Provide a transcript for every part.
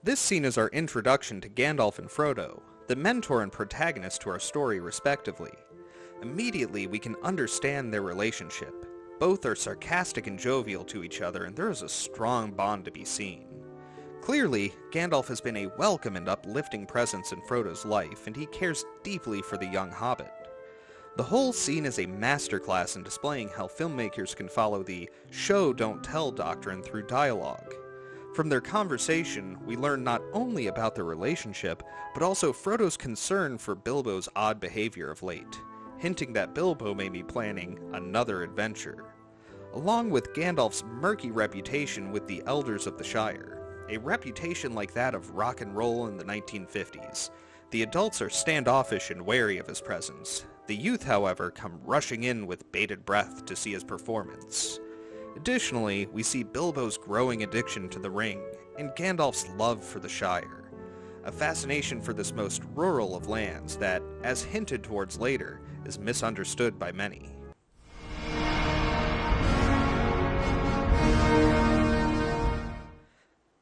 This scene is our introduction to Gandalf and Frodo, the mentor and protagonist to our story respectively. Immediately, we can understand their relationship. Both are sarcastic and jovial to each other, and there is a strong bond to be seen. Clearly, Gandalf has been a welcome and uplifting presence in Frodo's life, and he cares deeply for the young hobbit. The whole scene is a masterclass in displaying how filmmakers can follow the show don't tell doctrine through dialogue. From their conversation, we learn not only about their relationship, but also Frodo's concern for Bilbo's odd behavior of late, hinting that Bilbo may be planning another adventure, along with Gandalf's murky reputation with the elders of the Shire, a reputation like that of rock and roll in the 1950s. The adults are standoffish and wary of his presence. The youth, however, come rushing in with bated breath to see his performance. Additionally, we see Bilbo's growing addiction to the ring, and Gandalf's love for the Shire, a fascination for this most rural of lands that, as hinted towards later, is misunderstood by many.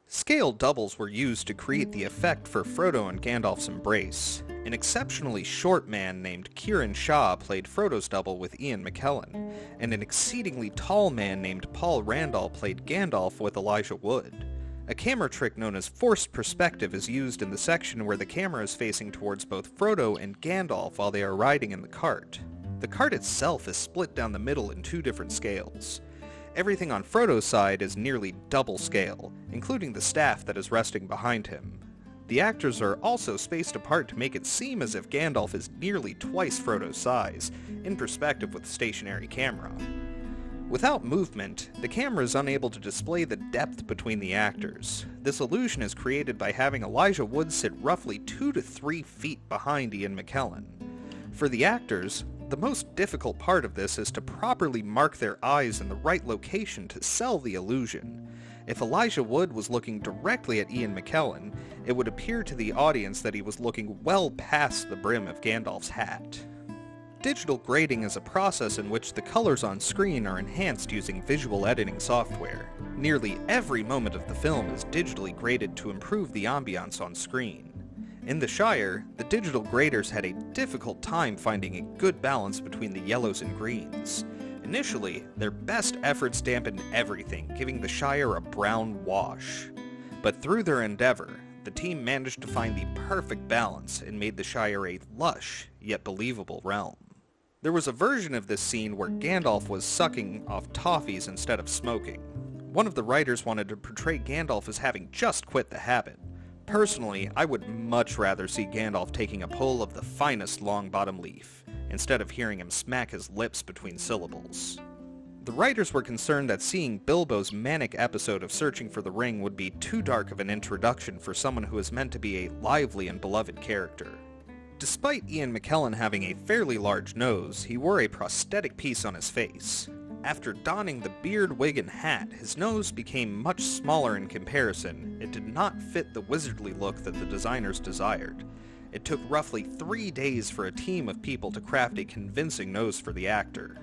Scale doubles were used to create the effect for Frodo and Gandalf's embrace. An exceptionally short man named Kieran Shaw played Frodo's double with Ian McKellen, and an exceedingly tall man named Paul Randall played Gandalf with Elijah Wood. A camera trick known as forced perspective is used in the section where the camera is facing towards both Frodo and Gandalf while they are riding in the cart. The cart itself is split down the middle in two different scales. Everything on Frodo's side is nearly double scale, including the staff that is resting behind him. The actors are also spaced apart to make it seem as if Gandalf is nearly twice Frodo's size, in perspective with the stationary camera. Without movement, the camera is unable to display the depth between the actors. This illusion is created by having Elijah Wood sit roughly 2 to 3 feet behind Ian McKellen. For the actors, the most difficult part of this is to properly mark their eyes in the right location to sell the illusion. If Elijah Wood was looking directly at Ian McKellen, it would appear to the audience that he was looking well past the brim of Gandalf's hat. Digital grading is a process in which the colors on screen are enhanced using visual editing software. Nearly every moment of the film is digitally graded to improve the ambiance on screen. In the Shire, the digital graders had a difficult time finding a good balance between the yellows and greens. Initially, their best efforts dampened everything, giving the Shire a brown wash. But through their endeavor, the team managed to find the perfect balance and made the Shire a lush, yet believable realm. There was a version of this scene where Gandalf was sucking off toffees instead of smoking. One of the writers wanted to portray Gandalf as having just quit the habit. Personally, I would much rather see Gandalf taking a pull of the finest long-bottom leaf, instead of hearing him smack his lips between syllables. The writers were concerned that seeing Bilbo's manic episode of searching for the ring would be too dark of an introduction for someone who is meant to be a lively and beloved character. Despite Ian McKellen having a fairly large nose, he wore a prosthetic piece on his face. After donning the beard, wig, and hat, his nose became much smaller in comparison. It did not fit the wizardly look that the designers desired. It took roughly 3 days for a team of people to craft a convincing nose for the actor.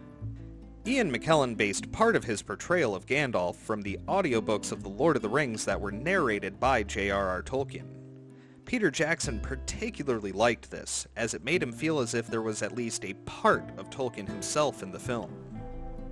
Ian McKellen based part of his portrayal of Gandalf from the audiobooks of The Lord of the Rings that were narrated by J.R.R. Tolkien. Peter Jackson particularly liked this, as it made him feel as if there was at least a part of Tolkien himself in the film.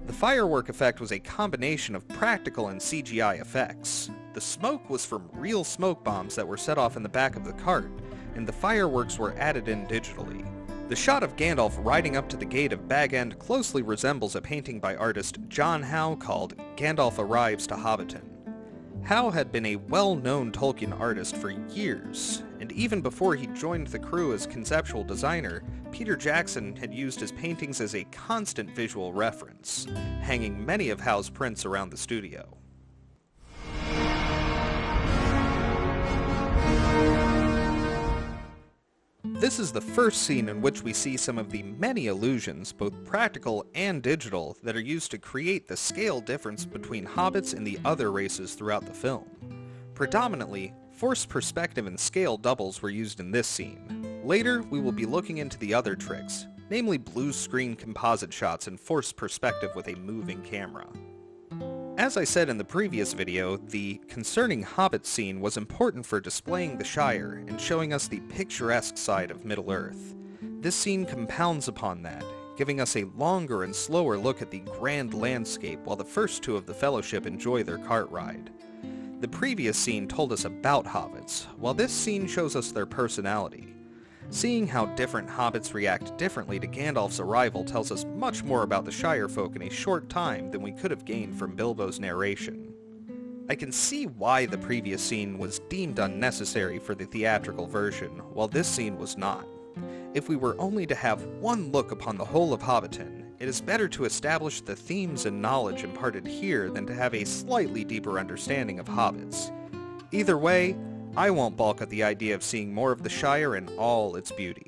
The firework effect was a combination of practical and CGI effects. The smoke was from real smoke bombs that were set off in the back of the cart, and the fireworks were added in digitally. The shot of Gandalf riding up to the gate of Bag End closely resembles a painting by artist John Howe called Gandalf Arrives to Hobbiton. Howe had been a well-known Tolkien artist for years, and even before he joined the crew as conceptual designer, Peter Jackson had used his paintings as a constant visual reference, hanging many of Howe's prints around the studio. This is the first scene in which we see some of the many illusions, both practical and digital, that are used to create the scale difference between hobbits and the other races throughout the film. Predominantly, forced perspective and scale doubles were used in this scene. Later, we will be looking into the other tricks, namely blue screen composite shots and forced perspective with a moving camera. As As I said in the previous video, the concerning Hobbit scene was important for displaying the Shire and showing us the picturesque side of Middle-earth. This scene compounds upon that, giving us a longer and slower look at the grand landscape while the first two of the Fellowship enjoy their cart ride. The previous scene told us about hobbits, while this scene shows us their personality. Seeing how different hobbits react differently to Gandalf's arrival tells us much more about the Shire folk in a short time than we could have gained from Bilbo's narration. I can see why the previous scene was deemed unnecessary for the theatrical version, while this scene was not. If we were only to have one look upon the whole of Hobbiton, it is better to establish the themes and knowledge imparted here than to have a slightly deeper understanding of hobbits. Either way, I won't balk at the idea of seeing more of the Shire in all its beauty.